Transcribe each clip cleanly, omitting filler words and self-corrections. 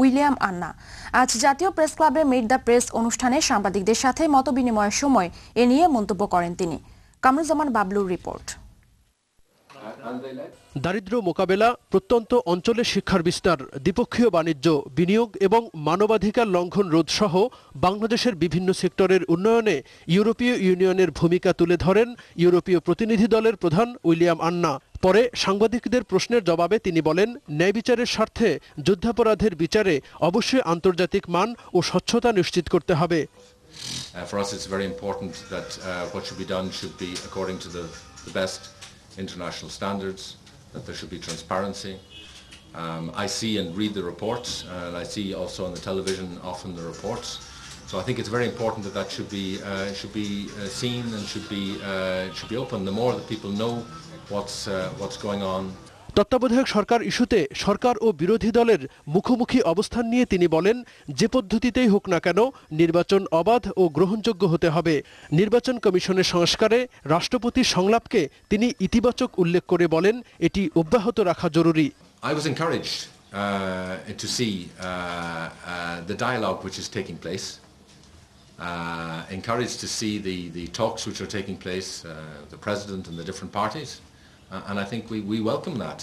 William আন্না। আজ জাতীয় press ক্লাবে মিট দ্য প্রেস অনুষ্ঠানে সাংবাদিকদের সাথে মতবিনিময়ের সময় এ নিয়ে মন্তব্য করেন তিনি। কামরুজ্জামান বাবলুর রিপোর্ট। দারিদ্র্য মোকাবেলা, প্রত্যন্ত অঞ্চলে শিক্ষার বিস্তার, দ্বিপক্ষীয় বাণিজ্য, বিনিয়োগ এবং মানবাধিকার লঙ্ঘন রোধ সহ বাংলাদেশের বিভিন্ন সেক্টরের উন্নয়নে ইউরোপীয় ইউনিয়নের ভূমিকা তুলে ধরেন ইউরোপীয় প্রতিনিধি দলের প্রধান উইলিয়াম আন্না। পরে সাংবাদিকদের প্রশ্নের জবাবে তিনি বলেন, ন্যায় বিচারের স্বার্থে যুদ্ধাপরাধের বিচারে অবশ্যই আন্তর্জাতিক মান ও স্বচ্ছতা নিশ্চিত করতে হবে। For us it's very important that what should be done should be according to the best international standards, that there should be transparency. I see and read the reports, and I see also on the television often the reports. So I think it's very important that that should be seen and should be open. The more that people know what's going on. তত্ত্বাবধায়ক সরকার ইস্যুতে সরকার ও বিরোধী দলের মুখোমুখি অবস্থান নিয়ে তিনি বলেন, যে পদ্ধতিতেই হোক না কেন নির্বাচন অবাধ ও গ্রহণযোগ্য হতে হবে। নির্বাচন কমিশনের সংস্কারে রাষ্ট্রপতির সংলাপকে তিনি ইতিবাচক উল্লেখ করে বলেন, এটি অব্যাহত রাখা জরুরি। I was encouraged to see the dialogue which is taking place. Encouraged to see the talks which are taking place, the president and the different parties. And I think we welcome that.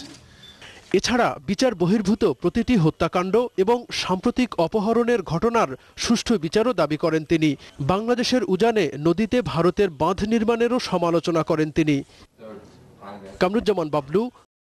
এছাড়া বিচার বহির্ভূত প্রতিটি হত্যাকাণ্ড এবং সাম্প্রতিক অপহরণের ঘটনার সুষ্ঠু বিচারও দাবি করেন তিনি। বাংলাদেশের উজানে নদীতে ভারতের বাঁধ নির্মাণেরও সমালোচনা করেন তিনি। কামরুজ্জামান বাবলু,